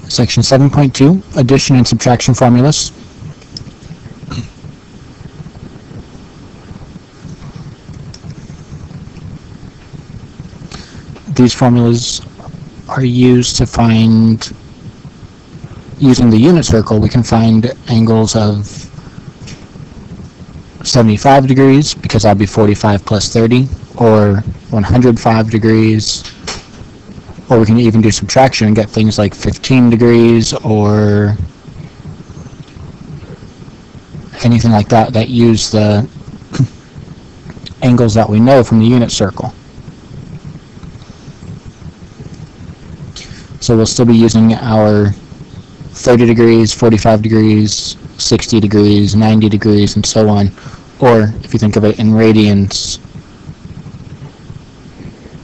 Section 7.2, Addition and Subtraction Formulas. These formulas are used to find, using the unit circle, we can find angles of 75 degrees, because that would be 45 plus 30, or 105 degrees, or we can even do subtraction and get things like 15 degrees or anything like that that use the angles that we know from the unit circle. So we'll still be using our 30 degrees, 45 degrees, 60 degrees, 90 degrees, and so on. Or if you think of it in radians,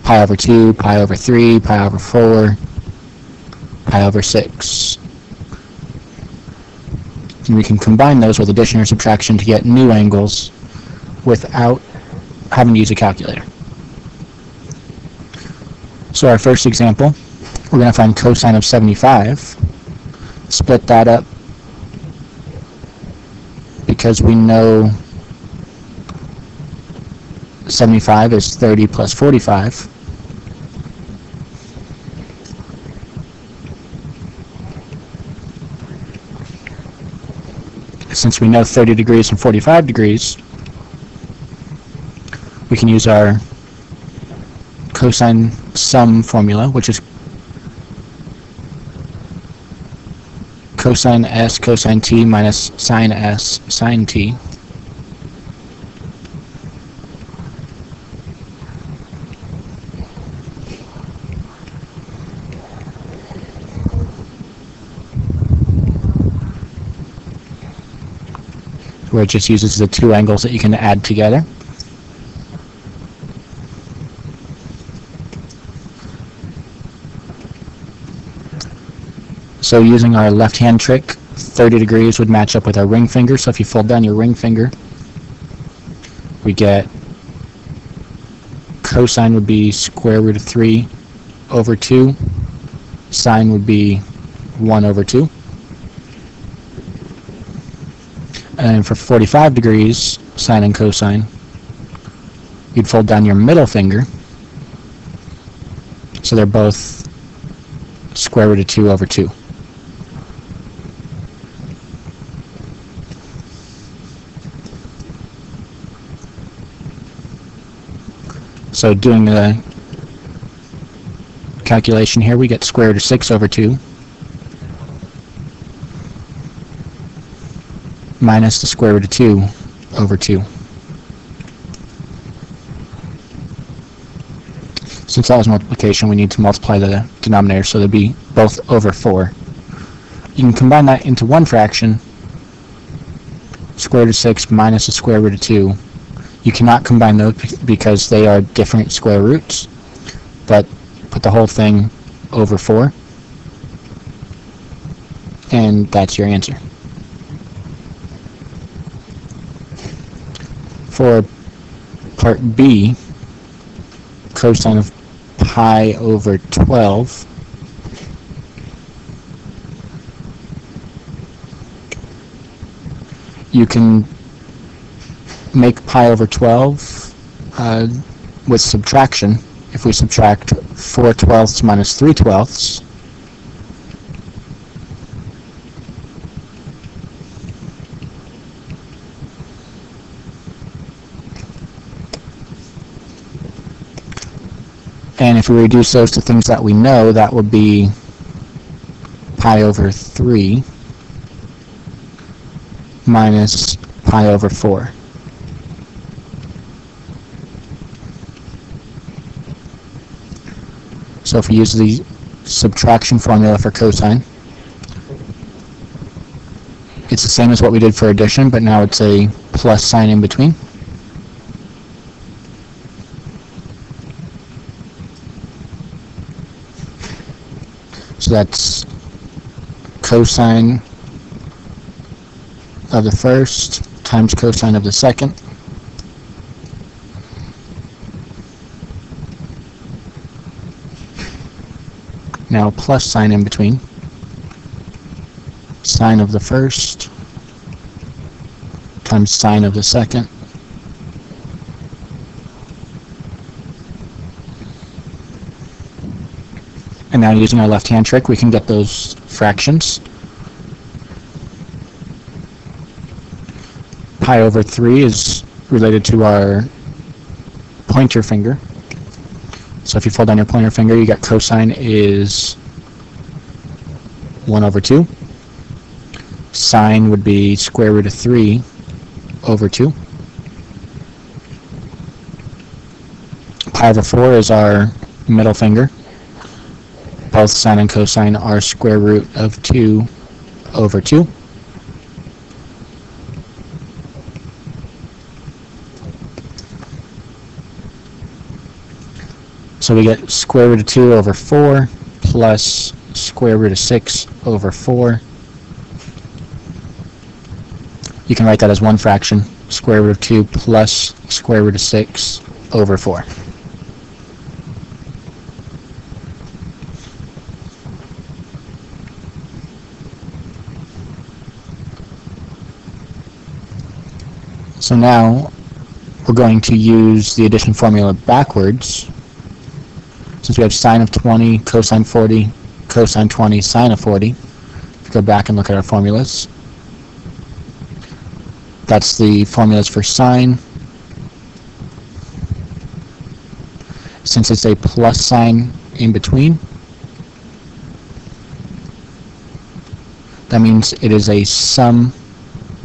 pi over 2, pi over 3, pi over 4, pi over 6. And we can combine those with addition or subtraction to get new angles without having to use a calculator. So our first example, we're going to find cosine of 75. Split that up because we know 75 is 30 plus 45. Since we know 30 degrees and 45 degrees, we can use our cosine sum formula, which is cosine s cosine t minus sine s sine t. Where it just uses the two angles that you can add together. So using our left-hand trick, 30 degrees would match up with our ring finger. So if you fold down your ring finger, we get cosine would be square root of 3 over 2. Sine would be 1 over 2. And for 45 degrees, sine and cosine, you'd fold down your middle finger. So they're both square root of 2 over 2. So doing the calculation here, we get square root of 6 over 2 minus the square root of 2 over 2. Since that was multiplication, we need to multiply the denominator, so they'll be both over 4. You can combine that into one fraction, square root of 6 minus the square root of 2. You cannot combine those because they are different square roots, but put the whole thing over 4, and that's your answer. For part B, cosine of pi over 12, you can make pi over 12 with subtraction. If we subtract 4/12 minus 3/12, and if we reduce those to things that we know, that would be pi over 3 minus pi over 4. So if we use the subtraction formula for cosine, it's the same as what we did for addition, but now it's a plus sign in between. So that's cosine of the first times cosine of the second. Now plus sign in between. sine of the first times sine of the second and now using our left hand trick we can get those fractions. Pi over 3 is related to our pointer finger. So if you fold down your pointer finger, you get cosine is 1 over 2. Sine would be square root of 3 over 2. Pi over 4 is our middle finger. Both sine and cosine are square root of 2 over 2. So we get square root of 2 over 4 plus square root of 6 over 4. You can write that as one fraction, square root of 2 plus square root of 6 over 4. So now we're going to use the addition formula backwards. Since we have sine of 20, cosine 40, cosine 20, sine of 40. If you go back and look at our formulas, that's the formulas for sine. Since it's a plus sign in between, that means it is a sum.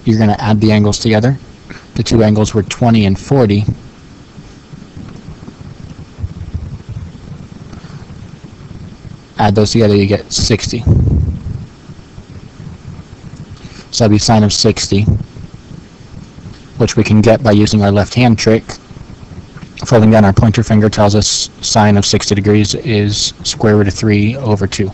You're going to add the angles together. The two angles were 20 and 40. Add those together, you get 60. So that'd be sine of 60, which we can get by using our left hand trick. Folding down our pointer finger tells us sine of 60 degrees is square root of 3 over 2.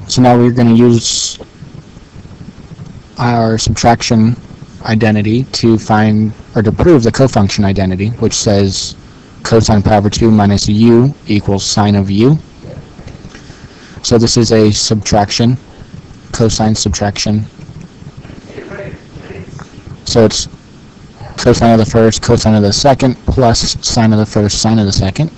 So now we're going to use our subtraction identity to find or to prove the cofunction identity, which says cosine pi over 2 minus u equals sine of u. So this is a subtraction, cosine subtraction. So it's cosine of the first, cosine of the second, plus sine of the first, sine of the second.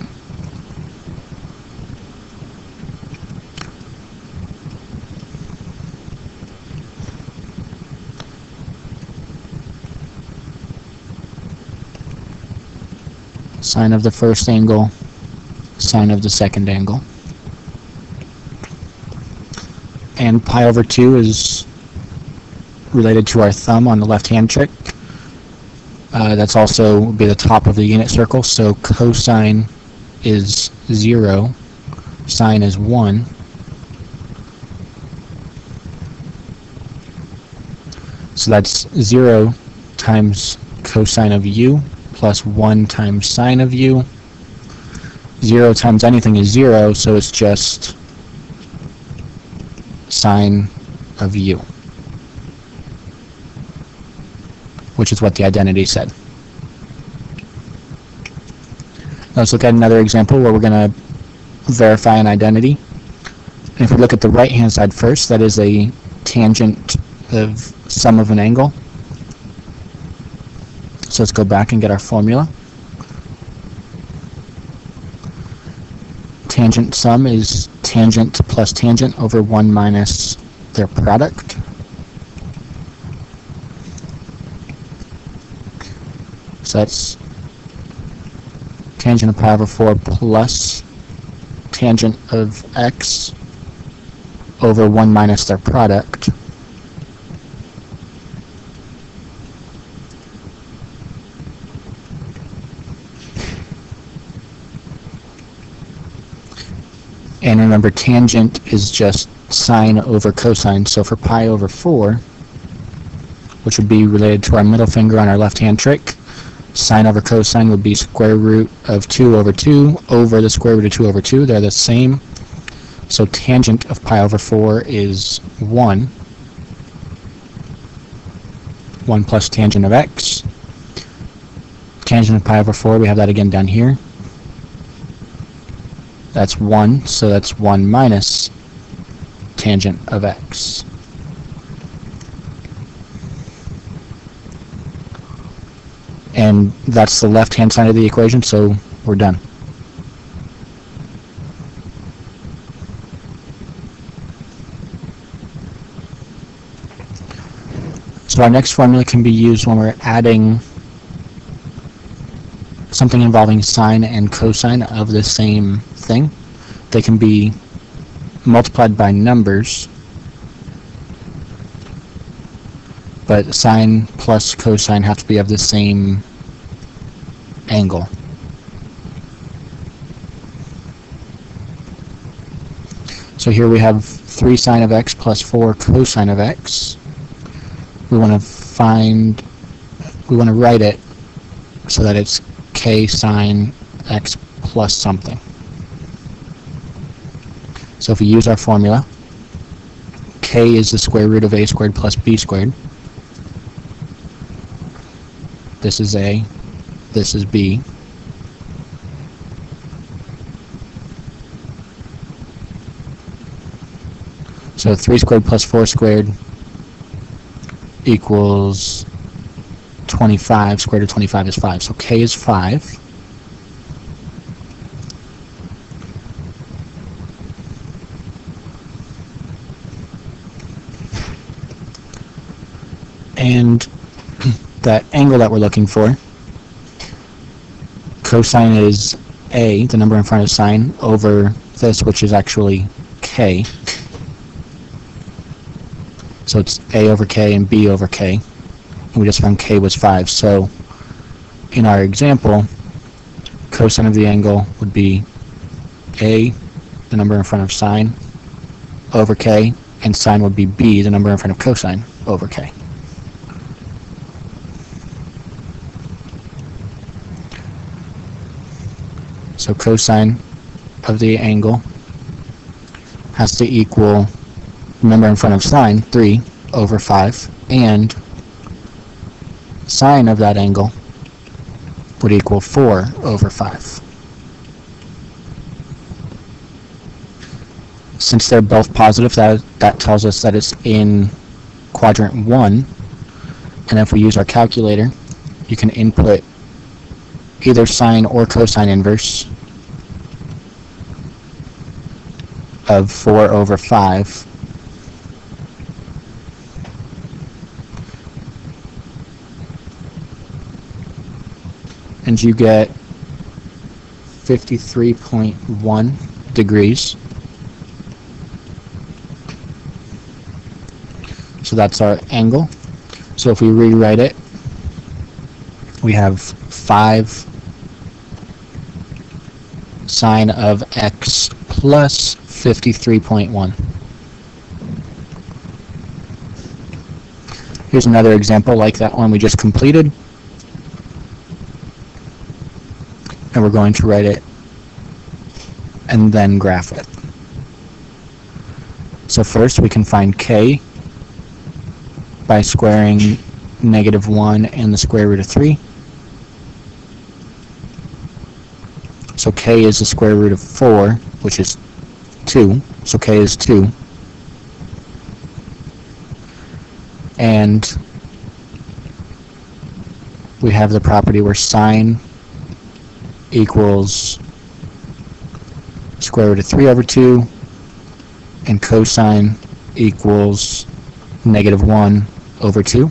Sine of the first angle, sine of the second angle. And pi over 2 is related to our thumb on the left-hand trick. That's also would be the top of the unit circle, so cosine is 0, sine is 1. So that's 0 times cosine of u plus 1 times sine of u. 0 times anything is 0, so it's just sine of u, which is what the identity said. Let's look at another example where we're going to verify an identity. And if we look at the right-hand side first, that is a tangent of sum of an angle. So let's go back and get our formula. Tangent sum is tangent plus tangent over 1 minus their product. So that's tangent of pi over 4 plus tangent of x over 1 minus their product. And remember, tangent is just sine over cosine. So for pi over 4, which would be related to our middle finger on our left-hand trick, sine over cosine would be square root of 2 over 2 over the square root of 2 over 2. They're the same. So tangent of pi over 4 is 1. 1 plus tangent of x. Tangent of pi over 4, we have that again down here. That's 1, so that's 1 minus tangent of x. And that's the left-hand side of the equation, so we're done. So our next formula can be used when we're adding something involving sine and cosine of the same thing. They can be multiplied by numbers, but sine plus cosine have to be of the same angle. So here we have 3 sine of x plus 4 cosine of x. We want to write it so that it's k sine x plus something. So if we use our formula, k is the square root of a squared plus b squared. This is a, this is b. So 3 squared plus 4 squared equals 25. Square root of 25 is 5. So k is 5. And that angle that we're looking for, cosine is a, the number in front of sine, over this, which is actually k. So it's a over k and b over k. And we just found k was 5. So in our example, cosine of the angle would be a, the number in front of sine, over k, and sine would be b, the number in front of cosine, over k. So cosine of the angle has to equal the number in front of sine, 3, over 5, and sine of that angle would equal 4 over 5. Since they're both positive, that tells us that it's in quadrant 1, and if we use our calculator, you can input either sine or cosine inverse of 4 over 5. And you get 53.1 degrees. So that's our angle. So if we rewrite it, we have 5 sine of x plus 53.1. Here's another example like that one we just completed. And we're going to write it and then graph it. So first we can find k by squaring -1 and the square root of 3. So k is the square root of 4, which is 2. So k is 2. And we have the property where sine equals square root of 3 over 2, and cosine equals -1 over 2.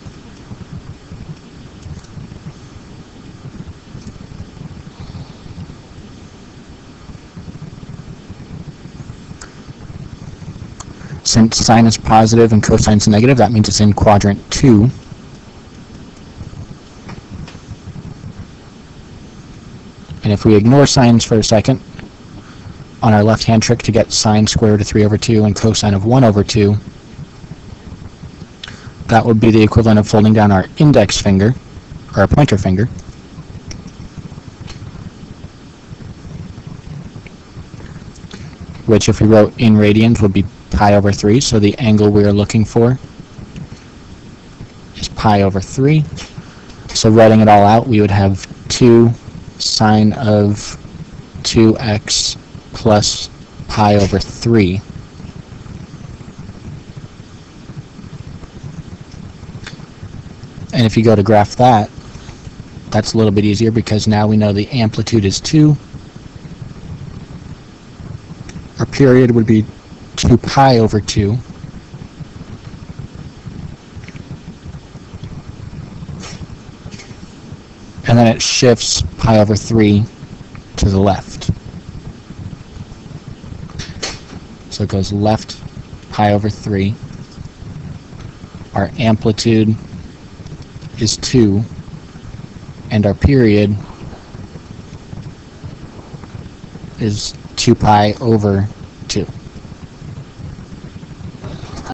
Since sine is positive and cosine is negative, that means it's in quadrant 2. And if we ignore signs for a second, on our left-hand trick to get sine square root of 3 over 2 and cosine of 1 over 2, that would be the equivalent of folding down our index finger, or our pointer finger, which if we wrote in radians would be pi over 3, so the angle we are looking for is pi over 3. So writing it all out, we would have 2 sine of 2x plus pi over 3. And if you go to graph that, that's a little bit easier because now we know the amplitude is 2. Our period would be 2 pi over 2. And then it shifts pi over 3 to the left. So it goes left pi over 3. Our amplitude is 2. And our period is 2 pi over 2.